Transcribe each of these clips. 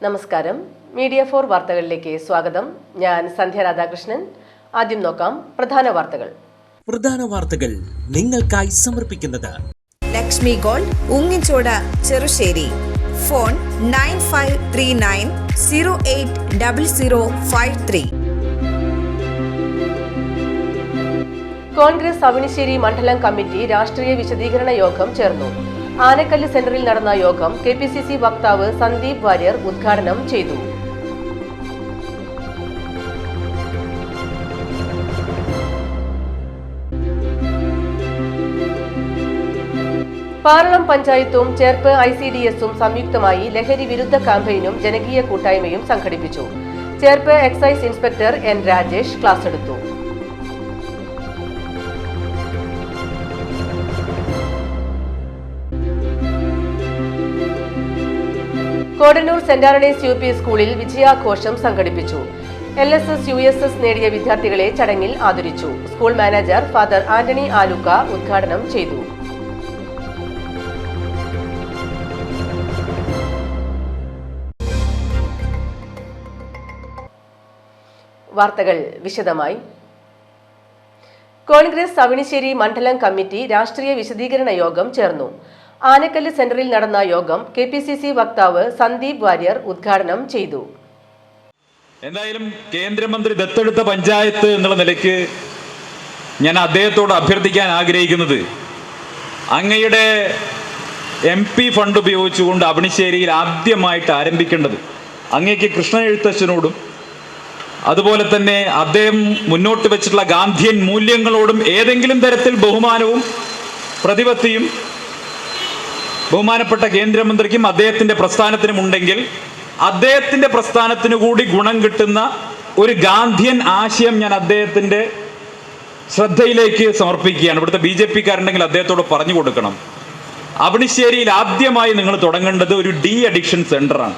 നമസ്കാരം. മീഡിയ 4 വാർത്തകളിലേക്ക് സ്വാഗതം. ഞാൻ സന്ധ്യ രാധാകൃഷ്ണൻ. ആദ്യം നോക്കാം പ്രധാന വാർത്തകൾ. നിങ്ങൾക്കായി സമർപ്പിക്കുന്നത് ലക്ഷ്മി ഗോൾഡ്, ഉങ്ങിച്ചോട്, ചെറുശ്ശേരി. ഫോൺ 9539080053. കോൺഗ്രസ് അവണിശ്ശേരി മണ്ഡലം കമ്മിറ്റി രാഷ്ട്രീയ വിശദീകരണ യോഗം ചേർന്നു. ആനക്കല്ല് സെന്ററിൽ നടന്ന യോഗം KPCC വക്താവ് സന്ദീപ് വാര്യർ ഉദ്ഘാടനം ചെയ്തു. പാറളം പഞ്ചായത്തും ചേർപ്പ് ICDSഉം സംയുക്തമായി ലഹരി വിരുദ്ധ ക്യാമ്പയിനും ജനകീയ കൂട്ടായ്മയും സംഘടിപ്പിച്ചു. Cherpu excise inspector N. Rajesh class എടുത്തു. കോടന്നൂർ സെന്റ് ആന്റണീസ് UP സ്കൂളിൽ വിജയാഘോഷം സംഘടിപ്പിച്ചു. LSS USS നേടിയ വിദ്യാർത്ഥികളെ ചടങ്ങിൽ ആദരിച്ചു. School manager father Antony Aluka ഉദ്ഘാടനം ചെയ്തു. വാർത്തകൾ വിശദമായി. കോൺഗ്രസ് അവണിശ്ശേരി മണ്ഡലം കമ്മിറ്റി രാഷ്ട്രീയ വിശദീകരണ യോഗം ചേർന്നു. ആനക്കല്ല് സെന്ററിൽ നടന്ന യോഗം KPCC വക്താവ് സന്ദീപ് വാര്യർ ഉദ്ഘാടനം ചെയ്തു. എന്തായാലും കേന്ദ്രമന്ത്രി ദത്തെടുത്ത പഞ്ചായത്ത് എന്നുള്ള നിലയ്ക്ക് ഞാൻ അദ്ദേഹത്തോട് അഭ്യർത്ഥിക്കാൻ ആഗ്രഹിക്കുന്നത്, അങ്ങയുടെ MP ഫണ്ട് ഉപയോഗിച്ചുകൊണ്ട് അവണിശ്ശേരിയിൽ ആദ്യമായിട്ട് ആരംഭിക്കേണ്ടത് അങ്ങേക്ക് കൃഷ്ണ എഴുത്തച്ഛനോടും അതുപോലെ തന്നെ അദ്ദേഹം മുന്നോട്ട് വെച്ചിട്ടുള്ള ഗാന്ധിയൻ മൂല്യങ്ങളോടും ഏതെങ്കിലും തരത്തിൽ ബഹുമാനവും പ്രതിപത്തിയും ബഹുമാനപ്പെട്ട കേന്ദ്രമന്ത്രിക്കും അദ്ദേഹത്തിന്റെ പ്രസ്ഥാനത്തിനും ഉണ്ടെങ്കിൽ അദ്ദേഹത്തിന്റെ പ്രസ്ഥാനത്തിന് കൂടി ഗുണം കിട്ടുന്ന ഒരു ഗാന്ധിയൻ ആശയം ഞാൻ അദ്ദേഹത്തിന്റെ ശ്രദ്ധയിലേക്ക് സമർപ്പിക്കുകയാണ്. ഇവിടുത്തെ BJP-കാരുണ്ടെങ്കിൽ അദ്ദേഹത്തോട് പറഞ്ഞു കൊടുക്കണം. അവണിശ്ശേരിയിൽ ആദ്യമായി നിങ്ങൾ തുടങ്ങേണ്ടത് ഒരു അഡിക്ഷൻ സെന്ററാണ്.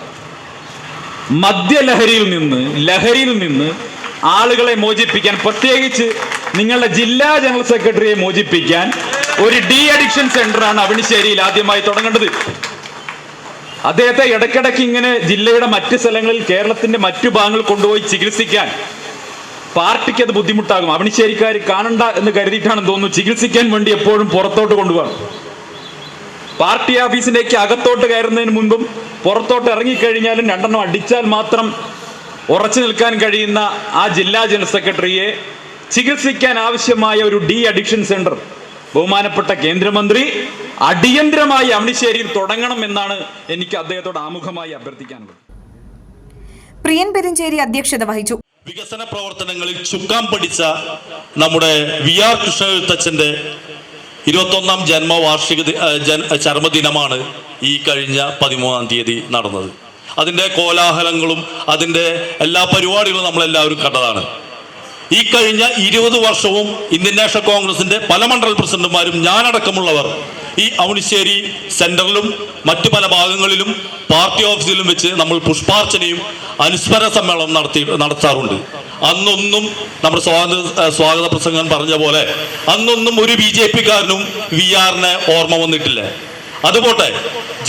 മദ്യലഹരിയിൽ നിന്ന് ആളുകളെ മോചിപ്പിക്കാൻ, പ്രത്യേകിച്ച് നിങ്ങളുടെ ജില്ലാ ജനറൽ സെക്രട്ടറിയെ മോചിപ്പിക്കാൻ ഒരു അഡിക്ഷൻ സെന്ററാണ് അവണിശ്ശേരിയിൽ ആദ്യമായി തുടങ്ങേണ്ടത്. അദ്ദേഹത്തെ ഇടയ്ക്കിടയ്ക്ക് ഇങ്ങനെ ജില്ലയുടെ മറ്റ് സ്ഥലങ്ങളിൽ, കേരളത്തിന്റെ മറ്റു ഭാഗങ്ങളിൽ കൊണ്ടുപോയി ചികിത്സിക്കാൻ പാർട്ടിക്ക് അത് ബുദ്ധിമുട്ടാകും. അവണിശ്ശേരിക്കാർ കാണണ്ട എന്ന് കരുതിയിട്ടാണെന്ന് തോന്നുന്നു ചികിത്സിക്കാൻ വേണ്ടി എപ്പോഴും പുറത്തോട്ട് കൊണ്ടുപോകണം. പാർട്ടി ഓഫീസിലേക്ക് അകത്തോട്ട് കയറുന്നതിന് മുൻപും പുറത്തോട്ട് ഇറങ്ങിക്കഴിഞ്ഞാലും രണ്ടെണ്ണം അടിച്ചാൽ മാത്രം ഉറച്ചു നിൽക്കാൻ കഴിയുന്ന ആ ജില്ലാ ജനറൽ സെക്രട്ടറിയെ ചികിത്സിക്കാൻ ആവശ്യമായ ഒരു അഡിക്ഷൻ സെന്റർ ബഹുമാനപ്പെട്ട കേന്ദ്രമന്ത്രി അടിയന്തരമായി അവണിശ്ശേരിയിൽ തുടങ്ങണം എന്നാണ് എനിക്ക് അദ്ദേഹത്തോട് ആമുഖമായി അഭ്യർത്ഥിക്കാനുള്ളത്. പ്രിയൻ പെരിഞ്ചേരി അധ്യക്ഷത വഹിച്ചു. വികസന പ്രവർത്തനങ്ങളിൽ ചുക്കാൻ പിടിച്ച നമ്മുടെ VR കൃഷ്ണ എഴുത്തച്ഛന്റെ 21ാം ജന്മവാർഷിക ചരമദിനമാണ് ഈ കഴിഞ്ഞ 13-ാം തീയതി നടന്നത്. അതിൻ്റെ കോലാഹലങ്ങളും അതിൻ്റെ എല്ലാ പരിപാടികളും നമ്മളെല്ലാവരും കണ്ടതാണ്. ഈ കഴിഞ്ഞ 20 വർഷവും ഇന്ത്യൻ നാഷണൽ കോൺഗ്രസിന്റെ പല മണ്ഡലം പ്രസിഡന്റുമാരും ഞാനടക്കമുള്ളവർ ഈ അവണിശ്ശേരി സെന്ററിലും മറ്റു പല ഭാഗങ്ങളിലും പാർട്ടി ഓഫീസിലും വെച്ച് നമ്മൾ പുഷ്പാർച്ചനയും അനുസ്മരണ സമ്മേളനം നടത്താറുണ്ട്. അന്നൊന്നും നമ്മുടെ സ്വാഗത പ്രസംഗം പറഞ്ഞ പോലെ അന്നൊന്നും ഒരു BJP-കാരനും VR-നെ ഓർമ്മ വന്നിട്ടില്ല. അതുപോട്ടെ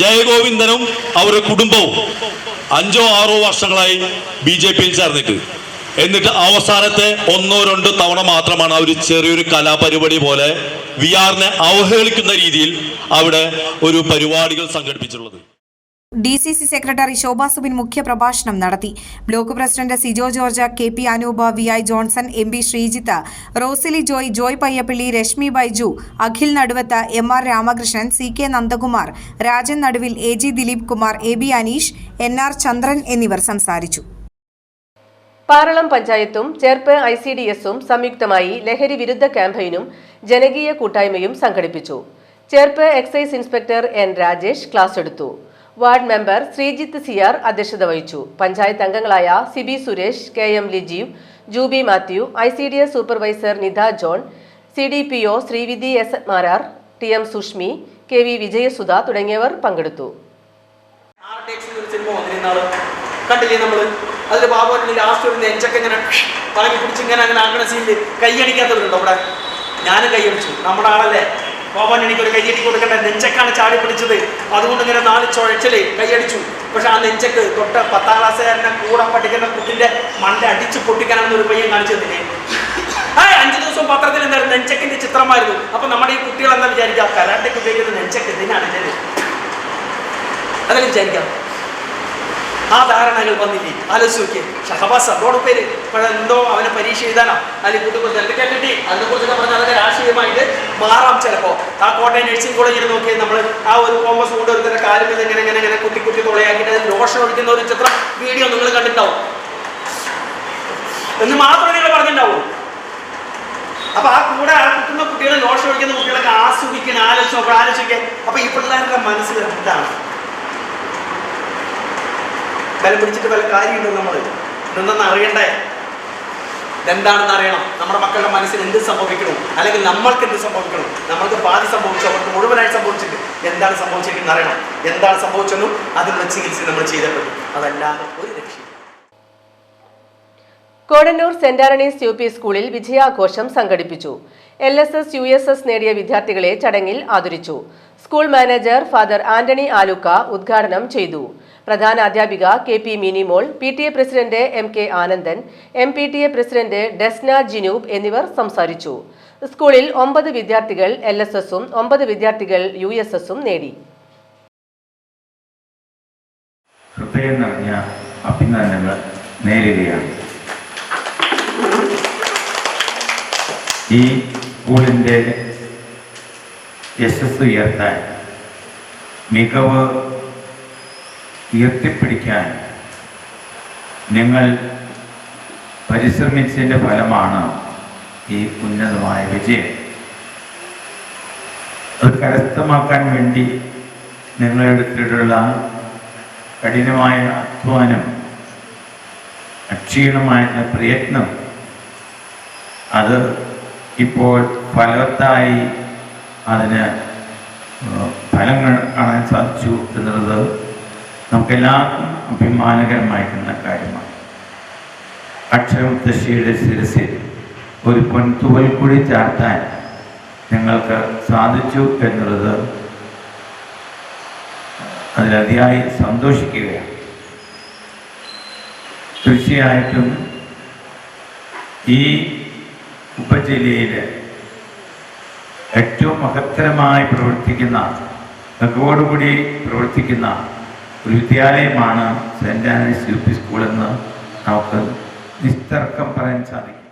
ജയഗോവിന്ദനും അവരുടെ കുടുംബവും 5-6 വർഷങ്ങളായി BJP-യിൽ ചേർന്നിട്ട്, എന്നിട്ട് അവസാനത്തെ 1-2 തവണ മാത്രമാണ് അവർ ചെറിയൊരു കലാപരിപാടി പോലെ VR-നെ അവഹേളിക്കുന്ന രീതിയിൽ അവിടെ ഒരു പരിപാടികൾ സംഘടിപ്പിച്ചിട്ടുള്ളത്. DCC സെക്രട്ടറി ശോഭാ സുബിൻ മുഖ്യപ്രഭാഷണം നടത്തി. Block president Sijo George, KP Anoop, VI Johnson, MP Sreejith, Rosily Joy, Joy Payyappilly, Reshmi Baiju, Akhil Naduvath, MR Ramakrishnan, CK Nandakumar, Rajan Naduvil, AG Dileep Kumar, AB Aneesh, NR ചന്ദ്രൻ എന്നിവർ സംസാരിച്ചു. പാറളം പഞ്ചായത്തും ചേർപ്പ് ICDSഉം സംയുക്തമായി ലഹരി വിരുദ്ധ ക്യാമ്പയിനും ജനകീയ കൂട്ടായ്മയും സംഘടിപ്പിച്ചു. Cherpu excise inspector N. Rajesh class എടുത്തു. വാർഡ് മെമ്പർ ശ്രീജിത്ത് CR അധ്യക്ഷത വഹിച്ചു. പഞ്ചായത്ത് അംഗങ്ങളായ Sibi Suresh, KM Lijeev, Juby Mathew, ICDS supervisor Nidha John, CDPO Sreevidhi S. Marar, TM Sushmi, KV Vijayasudha തുടങ്ങിയവർ പങ്കെടുത്തു. കണ്ടില്ലേ നമ്മള് അതിൽ ബാബുവിന്റെ ലാസ്റ്റ് ഒരു നെഞ്ചൊക്കെ ഇങ്ങനെ പളങ്ങി പിടിച്ച് ഇങ്ങനെ അങ്ങനെ ആക്കണ സീനിൽ കൈയടിക്കാത്തവരുണ്ടോ? അവിടെ ഞാൻ കൈയടിച്ചു, നമ്മുടെ ആളല്ലേ ബാബുവിന് എനിക്കൊരു കൈയടി കൊടുക്കണ്ട, നെഞ്ചക്കാണ് ചാടി പിടിച്ചത്, അതുകൊണ്ട് ഇങ്ങനെ 4 ചുഴച്ചല് കൈയടിച്ചു. പക്ഷെ ആ നെഞ്ചക്ക് തൊട്ട് 10ാം ക്ലാസ്സുകാരനെ കൂടെ പഠിക്കുന്ന കുട്ടിന്റെ മണ്ട അടിച്ച് പൊട്ടിക്കാനാണെന്ന് ഒരു പയ്യൻ കാണിച്ചു തന്നില്ലേ? 5 ദിവസം പത്രത്തിൽ എന്തായിരുന്നു, നെഞ്ചക്കിന്റെ ചിത്രമായിരുന്നു. അപ്പൊ നമ്മുടെ ഈ കുട്ടികൾ എന്താ വിചാരിക്കുക, കരാട്ടയ്ക്ക് ഉപയോഗിക്കുന്ന നെഞ്ചക്ക് ഇതിനാണ് അതല്ലേ വിചാരിക്കാം. ആ ധാരണകൾ വന്നില്ലേ? ആലോചിച്ച് നോക്കിയേ. ഷഹബാസ് അതോടെ പേര് എന്തോ അവനെ പരീക്ഷ എഴുതാനാ അല്ലെങ്കിൽ കുട്ടികൾ എന്തൊക്കെ കിട്ടി അതിനെക്കുറിച്ചൊക്കെ പറഞ്ഞാൽ അതൊക്കെ രാഷ്ട്രീയമായിട്ട് മാറാം ചിലപ്പോൾ. ആ കോട്ടയം നഴ്സിംഗ് കോളേജിൽ നോക്കിയാൽ നമ്മൾ ആ ഒരു കോമ്പസ് കൊണ്ട് ഒരുത്തരുടെ കാലിൽ ഇങ്ങനെ ഇങ്ങനെ ഇങ്ങനെ കുട്ടി കുട്ടി തുളയാക്കിയിട്ട് അതിൽ ലോഷൻ ഒഴിക്കുന്ന ഒരു ചിത്രം വീഡിയോ നിങ്ങൾ കണ്ടിട്ടുണ്ടാവും എന്ന് മാത്രമേ നിങ്ങൾ പറഞ്ഞിട്ടുണ്ടാവൂ. അപ്പൊ ആ കൂടെ ആ കുട്ടുന്ന കുട്ടികൾ ലോഷൻ ഒഴിക്കുന്ന കുട്ടികളൊക്കെ ആസ്വദിക്കണം. ആലോചിക്കാൻ അപ്പൊ ഈ പിള്ളേരുടെ മനസ്സിൽ എന്താണ് ബലം പിടിച്ചിട്ട് വല്ല കാര്യമുണ്ടോ? നമ്മൾ ഇതെന്തെന്ന് അറിയണ്ടേ? എന്താണെന്ന് അറിയണം. നമ്മുടെ മക്കളുടെ മനസ്സിൽ എന്ത് സംഭവിക്കണം, അല്ലെങ്കിൽ നമ്മൾക്ക് എന്ത് സംഭവിക്കണം. നമ്മൾക്ക് പാതി സംഭവിച്ചു, അവർക്ക് മുഴുവനായി സംഭവിച്ചിട്ട് എന്താണ് സംഭവിച്ചിരിക്കുന്നത് അറിയണം. എന്താണ് സംഭവിച്ചെന്നും അതിനുള്ള ചികിത്സ നമ്മൾ ചെയ്തിട്ടുണ്ട്. അതല്ലാതെ ഒരു രക്ഷയും. കോടന്നൂർ സെന്റ് ആന്റണീസ് UP സ്കൂളിൽ വിജയാഘോഷം സംഘടിപ്പിച്ചു. LSS USS നേടിയ വിദ്യാർത്ഥികളെ ചടങ്ങിൽ ആദരിച്ചു. School manager father Antony Aluka ഉദ്ഘാടനം ചെയ്തു. പ്രധാന അധ്യാപിക KP Minimol, PTA president MK Anandan, MPTA president Desna Jinoob എന്നിവർ സംസാരിച്ചു. സ്കൂളിൽ 9 വിദ്യാർത്ഥികൾ LSSഉം 9 വിദ്യാർത്ഥികൾ USSഉം നേടി. ഹൃദയം നിറഞ്ഞ അഭിനന്ദനങ്ങൾ നേരുകയാണ്. ഈ സ്കൂളിൻ്റെ യശസ് ഉയർത്താൻ, മികവ് ഉയർത്തിപ്പിടിക്കാൻ നിങ്ങൾ പരിശ്രമിച്ചതിൻ്റെ ഫലമാണ് ഈ ഉന്നതമായ വിജയം. അത് കരസ്ഥമാക്കാൻ വേണ്ടി നിങ്ങളെടുത്തിട്ടുള്ള കഠിനമായ അധ്വാനം, അക്ഷീണമായിട്ടുള്ള പ്രയത്നം, അത് ഇപ്പോൾ ഫലവത്തായി അതിന് ഫലങ്ങൾ കാണാൻ സാധിച്ചു എന്നുള്ളത് നമുക്കെല്ലാവർക്കും അഭിമാനകരമായിട്ടുള്ള കാര്യമാണ്. അക്ഷരമുത്തശ്ശിയുടെ ശിരസിൽ ഒരു പൊൻതൂവൽ കൂടി ചാർത്താൻ നിങ്ങൾക്ക് സാധിച്ചു എന്നുള്ളത് അതിലതിയായി സന്തോഷിക്കുകയാണ്. തീർച്ചയായിട്ടും ഈ ഉപജില്ലയിൽ ഏറ്റവും മഹത്തരമായി പ്രവർത്തിക്കുന്ന, മികവോടുകൂടി പ്രവർത്തിക്കുന്ന ഒരു വിദ്യാലയമാണ് സെന്റ് ആന്റണീസ് UP സ്കൂളെന്ന് നമുക്ക് നിസ്തർക്കം പറയാൻ സാധിക്കും.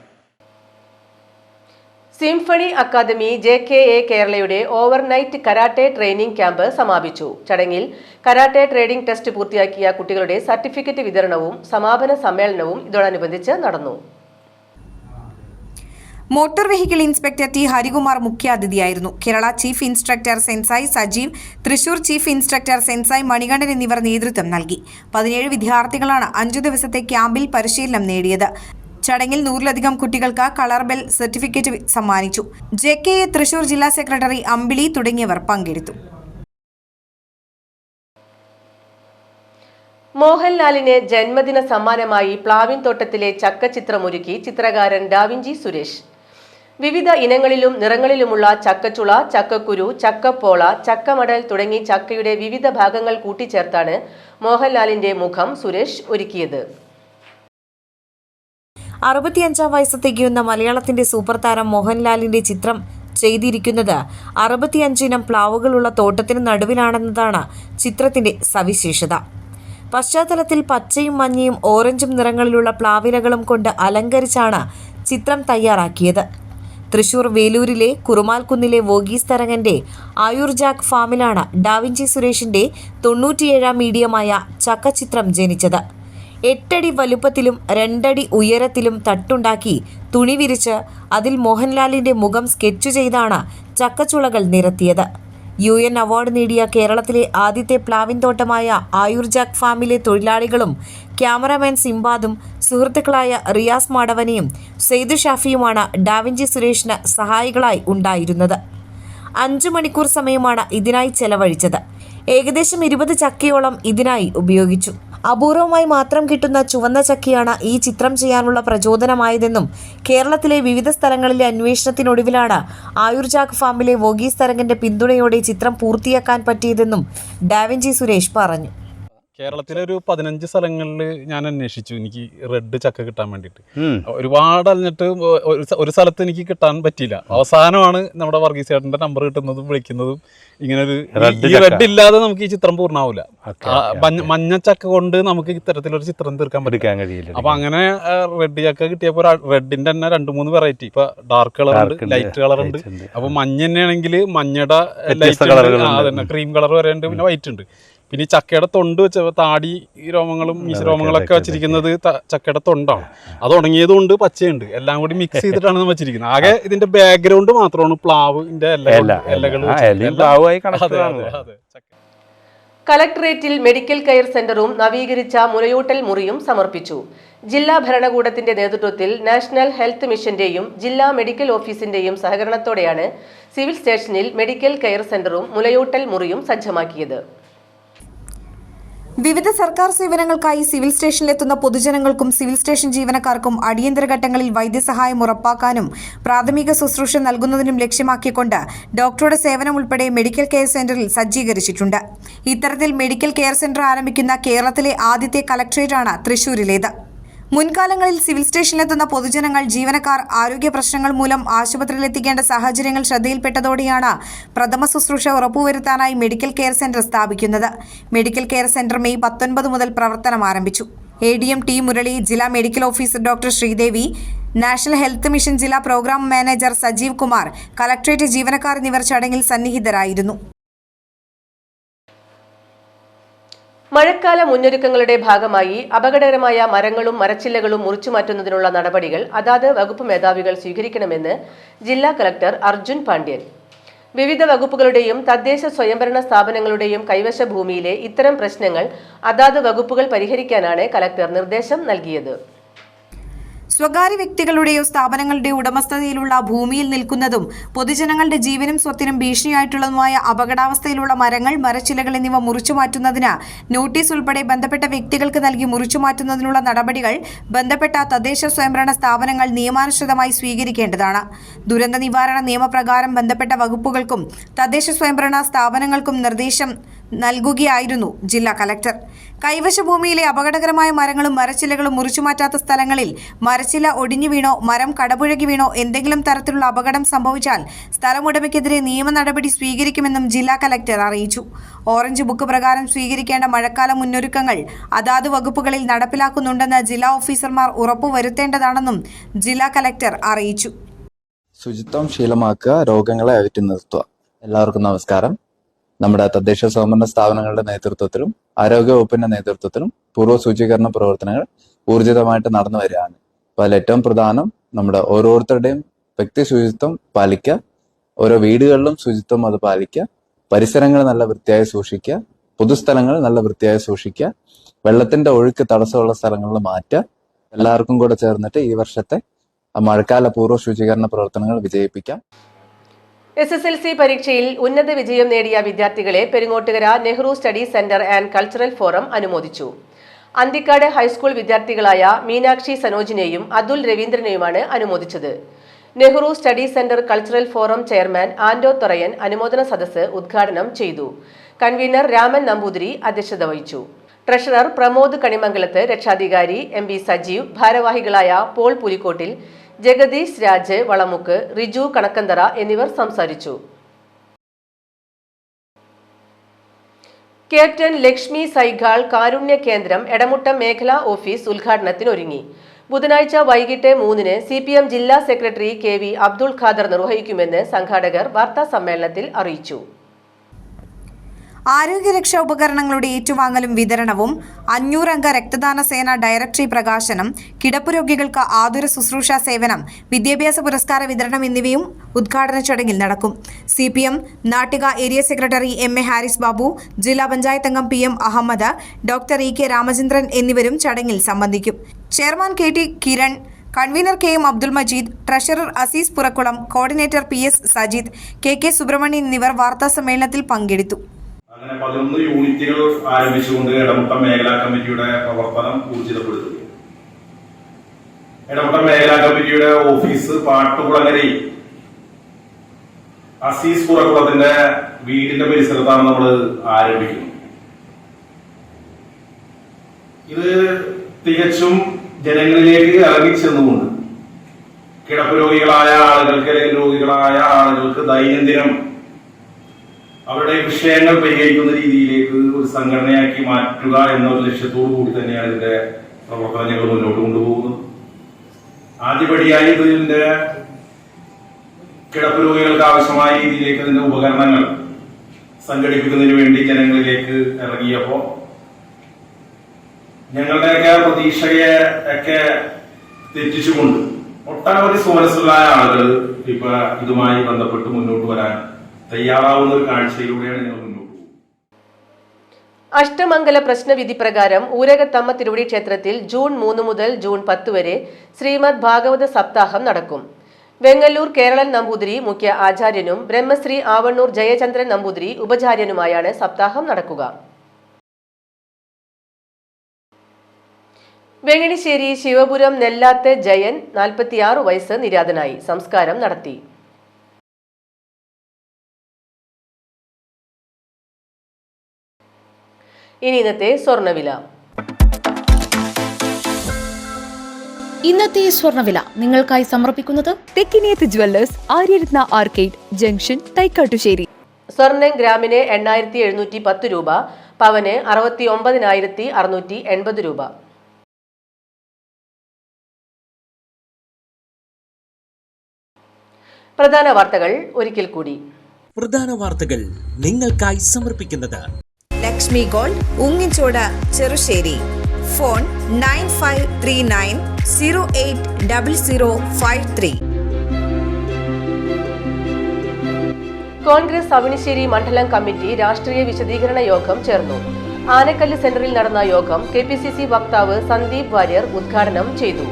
സിംഫണി അക്കാദമി JKA കേരളയുടെ ഓവർനൈറ്റ് കരാട്ടെ ട്രെയിനിംഗ് ക്യാമ്പ് സമാപിച്ചു. ചടങ്ങിൽ കരാട്ടെ ട്രേഡിംഗ് ടെസ്റ്റ് പൂർത്തിയാക്കിയ കുട്ടികളുടെ സർട്ടിഫിക്കറ്റ് വിതരണവും സമാപന സമ്മേളനവും ഇതോടനുബന്ധിച്ച് നടന്നു. Motor vehicle inspector T Harikumar മുഖ്യാതിഥിയായിരുന്നു. Kerala chief instructor sensei Sajeev, Thrissur chief instructor sensei Manikandan എന്നിവർ നേതൃത്വം നൽകി. 17 വിദ്യാർത്ഥികളാണ് 5 ദിവസത്തെ ക്യാമ്പിൽ പരിശീലനം നേടിയത്. ചടങ്ങിൽ 100-ലധികം കുട്ടികൾക്ക് കളർ ബെൽ സർട്ടിഫിക്കറ്റ് സമ്മാനിച്ചു. JKA തൃശൂർ ജില്ലാ സെക്രട്ടറി അമ്പിളി തുടങ്ങിയവർ പങ്കെടുത്തു. മോഹൻലാലിന് ജന്മദിന സമ്മാനമായി പ്ലാവിൻ തോട്ടത്തിലെ ചക്കച്ചിത്രമൊരുക്കി ചിത്രകാരൻ ഡാവിഞ്ചി സുരേഷ്. വിവിധ ഇനങ്ങളിലും നിറങ്ങളിലുമുള്ള ചക്കച്ചുള, ചക്കക്കുരു, ചക്കപ്പോള, ചക്കമടൽ തുടങ്ങി ചക്കയുടെ വിവിധ ഭാഗങ്ങൾ കൂട്ടിച്ചേർത്താണ് മോഹൻലാലിന്റെ മുഖം സുരേഷ് ഒരുക്കിയത്. 65 വയസ്സ് തികയുന്ന മലയാളത്തിന്റെ സൂപ്പർ താരം മോഹൻലാലിന്റെ ചിത്രം ചെയ്തിരിക്കുന്നത് 65 ഇനം പ്ലാവുകളുള്ള തോട്ടത്തിന് നടുവിലാണെന്നതാണ് ചിത്രത്തിന്റെ സവിശേഷത. പശ്ചാത്തലത്തിൽ പച്ചയും മഞ്ഞയും ഓറഞ്ചും നിറങ്ങളിലുള്ള പ്ലാവിലകളും കൊണ്ട് അലങ്കരിച്ചാണ് ചിത്രം തയ്യാറാക്കിയത്. തൃശൂർ വേലൂരിലെ കുറുമാൽക്കുന്നിലെ വോഗീസ് തരങ്ങന്റെ ആയുർജാക്ക് ഫാമിലാണ് ഡാവിഞ്ചി സുരേഷിന്റെ 97 മീഡിയമായ ചക്കച്ചിത്രം ജനിച്ചത്. 8 അടി വലുപ്പത്തിലും 2 അടി ഉയരത്തിലും തട്ടുണ്ടാക്കി തുണി വിരിച്ച് അതിൽ മോഹൻലാലിന്റെ മുഖം സ്കെച്ച് ചെയ്താണ് ചക്കച്ചുളകൾ നിരത്തിയത്. UN അവാർഡ് നേടിയ കേരളത്തിലെ ആദ്യത്തെ പ്ലാവിൻ തോട്ടമായ ആയുർജാക്ക് ഫാമിലെ തൊഴിലാളികളും ക്യാമറാമാൻ സിംബാദും സുഹൃത്തുക്കളായ റിയാസ് മാടവനെയും സെയ്ദ് ഷാഫിയുമാണ് ഡാവിഞ്ചി സുരേഷിന് സഹായികളായി ഉണ്ടായിരുന്നത്. 5 മണിക്കൂർ സമയമാണ് ഇതിനായി ചെലവഴിച്ചത്. ഏകദേശം 20 ചക്കയോളം ഇതിനായി ഉപയോഗിച്ചു. അപൂർവമായി മാത്രം കിട്ടുന്ന ചുവന്ന ചക്കയാണ് ഈ ചിത്രം ചെയ്യാനുള്ള പ്രചോദനമായതെന്നും കേരളത്തിലെ വിവിധ സ്ഥലങ്ങളിലെ അന്വേഷണത്തിനൊടുവിലാണ് ആയുർജാഗ് ഫാമിലെ വോഗീസ് തരംഗന്റെ പിന്തുണയോടെ ചിത്രം പൂർത്തിയാക്കാൻ പറ്റിയതെന്നും ഡാവിഞ്ചി സുരേഷ് പറഞ്ഞു. കേരളത്തിലെ ഒരു 15 സ്ഥലങ്ങളിൽ ഞാൻ അന്വേഷിച്ചു എനിക്ക് റെഡ് ചക്ക കിട്ടാൻ വേണ്ടിയിട്ട്. ഒരുപാട് അലഞ്ഞിട്ട് ഒരു സ്ഥലത്ത് എനിക്ക് കിട്ടാൻ പറ്റിയില്ല. അവസാനമാണ് നമ്മുടെ വർഗീസ് ചേട്ടൻ്റെ നമ്പർ കിട്ടുന്നതും വിളിക്കുന്നതും. ഇങ്ങനെ ഒരു റെഡ് ഇല്ലാതെ നമുക്ക് ഈ ചിത്രം പൂർണ്ണമാവില്ല. മഞ്ഞ ചക്ക കൊണ്ട് നമുക്ക് ഇത്തരത്തിലൊരു ചിത്രം തീർക്കാൻ കഴിയില്ല. അപ്പൊ അങ്ങനെ റെഡ് ചക്ക കിട്ടിയപ്പോൾ റെഡിന്റെ തന്നെ 2-3 വെറൈറ്റി. ഇപ്പൊ ഡാർക്ക് കളർ ഉണ്ട്, ലൈറ്റ് കളർ ഉണ്ട്. അപ്പൊ മഞ്ഞ തന്നെയാണെങ്കിൽ മഞ്ഞയുടെ ലൈറ്റ് ക്രീം കളർ വരെ ഉണ്ട്, പിന്നെ വൈറ്റ് ഉണ്ട്. പിന്നെ ഈ ചക്കയുടെ തൊണ്ട് വെച്ച താടി രോമങ്ങളും മീശരോമങ്ങളൊക്കെ വെച്ചിരിക്കുന്നത് ചക്കയുടെ തൊണ്ടാണ്. അത് ഉണങ്ങിയതുകൊണ്ട് പച്ചയുണ്ട്, എല്ലാം കൂടി മിക്സ് ചെയ്തിട്ടാണ് വെച്ചിരിക്കുന്നത്. ആകെ ഇതിന്റെ ബാക്ക്ഗ്രൗണ്ട് മാത്രമാണ് പ്ലാവിന്റെ ഇലകൾ. കളക്ടറേറ്റിൽ മെഡിക്കൽ കെയർ സെന്ററും നവീകരിച്ച മുലയൂട്ടൽ മുറിയും സമർപ്പിച്ചു. ജില്ലാ ഭരണകൂടത്തിന്റെ നേതൃത്വത്തിൽ നാഷണൽ ഹെൽത്ത് മിഷന്റെയും ജില്ലാ മെഡിക്കൽ ഓഫീസിന്റെയും സഹകരണത്തോടെയാണ് സിവിൽ സ്റ്റേഷനിൽ മെഡിക്കൽ കെയർ സെന്ററും മുലയൂട്ടൽ മുറിയും സജ്ജമാക്കിയത്. വിവിധ സർക്കാർ സേവനങ്ങൾക്കായി സിവിൽ സ്റ്റേഷനിലെത്തുന്ന പൊതുജനങ്ങൾക്കും സിവിൽ സ്റ്റേഷൻ ജീവനക്കാർക്കും അടിയന്തര ഘട്ടങ്ങളിൽ വൈദ്യസഹായം ഉറപ്പാക്കാനും പ്രാഥമിക ശുശ്രൂഷ നൽകുന്നതിനും ലക്ഷ്യമാക്കിക്കൊണ്ട് ഡോക്ടറുടെ സേവനം ഉൾപ്പെടെ മെഡിക്കൽ കെയർ സെന്ററിൽ സജ്ജീകരിച്ചിട്ടുണ്ട്. ഇത്തരത്തിൽ മെഡിക്കൽ കെയർ സെന്റർ ആരംഭിക്കുന്ന കേരളത്തിലെ ആദ്യത്തെ കളക്ടറേറ്റാണ് തൃശൂരിലേത്. മുൻകാലങ്ങളിൽ സിവിൽ സ്റ്റേഷനിലെത്തുന്ന പൊതുജനങ്ങൾ ജീവനക്കാർ ആരോഗ്യ പ്രശ്നങ്ങൾ മൂലം ആശുപത്രിയിലെത്തിക്കേണ്ട സാഹചര്യങ്ങൾ ശ്രദ്ധയിൽപ്പെട്ടതോടെയാണ് പ്രഥമ ശുശ്രൂഷ ഉറപ്പുവരുത്താനായി മെഡിക്കൽ കെയർ സെന്റർ സ്ഥാപിക്കുന്നത്. മെഡിക്കൽ കെയർ സെന്റർ മെയ് 19 മുതൽ പ്രവർത്തനം ആരംഭിച്ചു. ADM ടി മുരളി, ജില്ലാ medical officer doctor Sreedevi, national health mission ജില്ലാ programme manager Sajeev Kumar, collectorate ജീവനക്കാർ എന്നിവർ ചടങ്ങിൽ സന്നിഹിതരായിരുന്നു. മഴക്കാല മുന്നൊരുക്കങ്ങളുടെ ഭാഗമായി അപകടകരമായ മരങ്ങളും മരച്ചില്ലകളും മുറിച്ചുമാറ്റുന്നതിനുള്ള നടപടികൾ അതാത് വകുപ്പ് മേധാവികൾ സ്വീകരിക്കണമെന്ന് ജില്ലാ കളക്ടർ അർജുൻ പാണ്ഡ്യൻ. വിവിധ വകുപ്പുകളുടെയും തദ്ദേശ സ്വയംഭരണ സ്ഥാപനങ്ങളുടെയും കൈവശ ഭൂമിയിലെ ഇത്തരം പ്രശ്നങ്ങൾ അതാത് വകുപ്പുകൾ പരിഹരിക്കാനാണ് കളക്ടർ നിർദ്ദേശം നൽകിയത്. സ്വകാര്യ വ്യക്തികളുടെയോ സ്ഥാപനങ്ങളുടെയോ ഉടമസ്ഥതയിലുള്ള ഭൂമിയിൽ നിൽക്കുന്നതും പൊതുജനങ്ങളുടെ ജീവനും സ്വത്തിനും ഭീഷണിയായിട്ടുള്ളതുമായ അപകടാവസ്ഥയിലുള്ള മരങ്ങൾ, മരച്ചില്ലകൾ എന്നിവ മുറിച്ചുമാറ്റുന്നതിന് നോട്ടീസ് ഉൾപ്പെടെ ബന്ധപ്പെട്ട വ്യക്തികൾക്ക് നൽകി മുറിച്ചുമാറ്റുന്നതിനുള്ള നടപടികൾ ബന്ധപ്പെട്ട തദ്ദേശ സ്വയംഭരണ സ്ഥാപനങ്ങൾ നിയമാനുസൃതമായി സ്വീകരിക്കേണ്ടതാണ്. ദുരന്ത നിവാരണ നിയമപ്രകാരം ബന്ധപ്പെട്ട വകുപ്പുകൾക്കും തദ്ദേശ സ്വയംഭരണ സ്ഥാപനങ്ങൾക്കും നിർദ്ദേശം നൽകുകയായിരുന്നു ജില്ലാ കളക്ടർ. കൈവശ ഭൂമിയിലെ അപകടകരമായ മരങ്ങളും മരച്ചില്ലകളും മുറിച്ചുമാറ്റാത്ത സ്ഥലങ്ങളിൽ മരച്ചില്ല ഒടിഞ്ഞു വീണോ മരം കടപുഴകി വീണോ എന്തെങ്കിലും തരത്തിലുള്ള അപകടം സംഭവിച്ചാൽ സ്ഥലമുടമയ്ക്കെതിരെ നിയമ നടപടി സ്വീകരിക്കുമെന്നും ജില്ലാ കളക്ടർ അറിയിച്ചു. ഓറഞ്ച് ബുക്ക് പ്രകാരം സ്വീകരിക്കേണ്ട മഴക്കാല മുന്നൊരുക്കങ്ങൾ അതാത് വകുപ്പുകളിൽ നടപ്പിലാക്കുന്നുണ്ടെന്ന് ജില്ലാ ഓഫീസർമാർ ഉറപ്പുവരുത്തേണ്ടതാണെന്നും ജില്ലാ കളക്ടർ അറിയിച്ചു. ശുചിത്വം ശീലമാക്കുക, രോഗങ്ങളെ അകറ്റി നിർത്തുക. എല്ലാവർക്കും നമസ്കാരം. നമ്മുടെ തദ്ദേശ സ്വയംഭരണ സ്ഥാപനങ്ങളുടെ നേതൃത്വത്തിലും ആരോഗ്യവകുപ്പിന്റെ നേതൃത്വത്തിലും പൂർവ്വ ശുചീകരണ പ്രവർത്തനങ്ങൾ ഊർജിതമായിട്ട് നടന്നു വരികയാണ്. അപ്പോൾ അതിൽ ഏറ്റവും പ്രധാനം നമ്മുടെ ഓരോരുത്തരുടെയും വ്യക്തി ശുചിത്വം പാലിക്കുക, ഓരോ വീടുകളിലും ശുചിത്വം അത് പാലിക്കുക, പരിസരങ്ങൾ നല്ല വൃത്തിയായി സൂക്ഷിക്കുക, പൊതുസ്ഥലങ്ങൾ നല്ല വൃത്തിയായി സൂക്ഷിക്കുക, വെള്ളത്തിന്റെ ഒഴുക്ക് തടസ്സമുള്ള സ്ഥലങ്ങളിൽ മാറ്റുക. എല്ലാവർക്കും കൂടെ ചേർന്നിട്ട് ഈ വർഷത്തെ മഴക്കാല പൂർവ്വ ശുചീകരണ പ്രവർത്തനങ്ങൾ വിജയിപ്പിക്കാം. SSLC പരീക്ഷയിൽ ഉന്നത വിജയം നേടിയ വിദ്യാർത്ഥികളെ Peringottukara Nehru study centre and cultural forum അനുമോദിച്ചു. അന്തിക്കാട് ഹൈസ്കൂൾ വിദ്യാർത്ഥികളായ മീനാക്ഷി സനോജിനെയും അതുൽ രവീന്ദ്രനെയുമാണ് അനുമോദിച്ചത്. Nehru study centre cultural forum chairman Ando Thorayan അനുമോദന സദസ്സ് ഉദ്ഘാടനം ചെയ്തു. കൺവീനർ രാമൻ നമ്പൂതിരി അധ്യക്ഷത വഹിച്ചു. ട്രഷറർ പ്രമോദ് കണിമംഗലത്ത്, രക്ഷാധികാരി MB സജീവ്, ഭാരവാഹികളായ പോൾ പുലിക്കോട്ടിൽ, ജഗദീഷ് രാജ് വളമുക്ക്, റിജു കണക്കന്തറ എന്നിവർ സംസാരിച്ചു. ക്യാപ്റ്റൻ ലക്ഷ്മി സൈഗാൾ കാരുണ്യ കേന്ദ്രം എടമുട്ടം മേഖലാ ഓഫീസ് ഉദ്ഘാടനത്തിനൊരുങ്ങി. ബുധനാഴ്ച വൈകിട്ട് 3-ന് CPM ജില്ലാ സെക്രട്ടറി KV അബ്ദുൾ ഖാദർ നിർവഹിക്കുമെന്ന് സംഘാടകർ വാർത്താ സമ്മേളനത്തിൽ അറിയിച്ചു. ആരോഗ്യരക്ഷാ ഉപകരണങ്ങളുടെ ഏറ്റുവാങ്ങലും വിതരണവും, 500 അംഗ രക്തദാന സേന ഡയറക്ടറി പ്രകാശനം, കിടപ്പ് രോഗികൾക്ക് ആതുര ശുശ്രൂഷ സേവനം, വിദ്യാഭ്യാസ പുരസ്കാര വിതരണം എന്നിവയും ഉദ്ഘാടന ചടങ്ങിൽ നടക്കും. CPM Nattika area secretary MA Haris Babu, ജില്ലാ പഞ്ചായത്ത് അംഗം PM Ahammed, doctor EK Ramachandran എന്നിവരും ചടങ്ങിൽ സംബന്ധിക്കും. Chairman KT Kiran, convener KM Abdul Majeed, treasurer Azeez Purakkulam, coordinator PS Sajith, KK Subrahmanyan എന്നിവർ വാർത്താ സമ്മേളനത്തിൽ പങ്കെടുത്തു. അങ്ങനെ 11 യൂണിറ്റുകൾ ആരംഭിച്ചുകൊണ്ട് ഇടമുട്ടം മേഖലാ കമ്മിറ്റിയുടെ പ്രവർത്തനം ഊർജിതപ്പെടുത്തുക. ഇടമുട്ടം മേഖലാ കമ്മിറ്റിയുടെ ഓഫീസ് പാട്ടുകുളങ്ങരയിൽ അസീസ് പുറക്കുളത്തിന്റെ വീടിന്റെ പരിസരത്താണ് നമ്മൾ ആരംഭിക്കുന്നത്. ഇത് തികച്ചും ജനങ്ങളിലേക്ക് ഇറങ്ങിച്ചെന്നുകൊണ്ട് കിടപ്പ് രോഗികളായ ആളുകൾക്ക് അല്ലെങ്കിൽ രോഗികളായ ആളുകൾക്ക് ദൈനംദിനം അവരുടെ വിഷയങ്ങൾ പരിഹരിക്കുന്ന രീതിയിലേക്ക് ഒരു സംഘടനയാക്കി മാറ്റുക എന്ന ഒരു ലക്ഷ്യത്തോടു കൂടി തന്നെയാണ് ഇതിന്റെ പ്രവർത്തനം ഞങ്ങൾ മുന്നോട്ട് കൊണ്ടുപോകുന്നത്. ആദ്യപടിയായി ഇതിന്റെ കിടപ്പ് രോഗികൾക്ക് ആവശ്യമായ രീതിയിലേക്ക് ഇതിന്റെ ഉപകരണങ്ങൾ സംഘടിപ്പിക്കുന്നതിന് വേണ്ടി ജനങ്ങളിലേക്ക് ഇറങ്ങിയപ്പോ ഞങ്ങളുടെയൊക്കെ പ്രതീക്ഷയെ ഒക്കെ തെറ്റിച്ചുകൊണ്ട് ഒട്ടനവധി സുമനസ്സുകളായ ആളുകൾ ഇപ്പൊ ഇതുമായി ബന്ധപ്പെട്ട് മുന്നോട്ട് വരാൻ തയ്യാറാവുന്ന ഒരു കാഴ്ചയിലൂടെയാണ് ഞങ്ങൾ മുന്നോട്ട് പോകുന്നത്. അഷ്ടമംഗല പ്രശ്നവിധി പ്രകാരം ഊരകത്തമ്മ തിരുവടി ക്ഷേത്രത്തിൽ ജൂൺ 3 മുതൽ ജൂൺ 10 വരെ ശ്രീമദ് ഭാഗവത സപ്താഹം നടക്കും. വെങ്ങല്ലൂർ കേരളൻ നമ്പൂതിരി മുഖ്യ ആചാര്യനും ബ്രഹ്മശ്രീ ആവണ്ണൂർ ജയചന്ദ്രൻ നമ്പൂതിരി ഉപചാര്യനുമായാണ് സപ്താഹം നടക്കുക. വെങ്ങണിശ്ശേരി ശിവപുരം നെല്ലാത്ത് ജയൻ 46 വയസ്സ് നിര്യാതനായി. സംസ്കാരം നടത്തി. ഇനി ഇന്നത്തെ സ്വർണ്ണവില. ഇന്നത്തെ സ്വർണ്ണവില നിങ്ങൾക്കായി സമർപ്പിക്കുന്നത് Thekkiniyath jewellers, Aryarathna arcade junction, Thaikkattussery. സ്വർണ്ണം ഗ്രാമിന് 8710 രൂപ, പവന് 69,680 രൂപ. പ്രധാന വാർത്തകൾ ഒരിക്കൽ കൂടി. പ്രധാന വാർത്തകൾ നിങ്ങൾക്കായി സമർപ്പിക്കുന്നത് ലക്ഷ്മി ഗോൾഡ്, ഉങ്ങിച്ചോട്, ചെറുശ്ശേരി. ഫോൺ 9539080053. കോൺഗ്രസ് അവണിശ്ശേരി മണ്ഡലം കമ്മിറ്റി രാഷ്ട്രീയ വിശദീകരണ യോഗം ചേർന്നു. ആനക്കല്ല് സെന്ററിൽ നടന്ന യോഗം KPCC വക്താവ് സന്ദീപ് വാര്യർ ഉദ്ഘാടനം ചെയ്തു.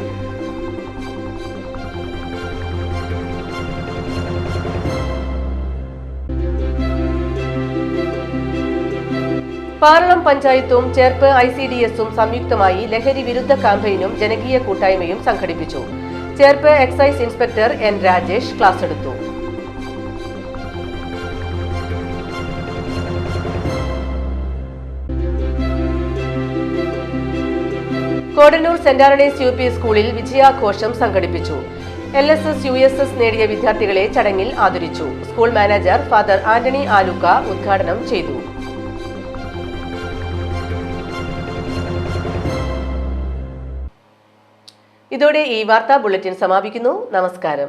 പാറളം പഞ്ചായത്തും ചേർപ്പ് ICDSഉം സംയുക്തമായി ലഹരി വിരുദ്ധ ക്യാമ്പയിനും ജനകീയ കൂട്ടായ്മയും സംഘടിപ്പിച്ചു. Cherpu excise inspector N Rajesh class എടുത്തു. കോടന്നൂർ സെന്റ് ആന്റണീസ് UP സ്കൂളിൽ വിജയാഘോഷം സംഘടിപ്പിച്ചു. LSS USS നേടിയ വിദ്യാർത്ഥികളെ ചടങ്ങിൽ ആദരിച്ചു. School manager father Antony Aluka ഉദ്ഘാടനം ചെയ്തു. ഇതോടെ ഈ വാർത്താ ബുള്ളറ്റിൻ സമാപിക്കുന്നു. നമസ്കാരം.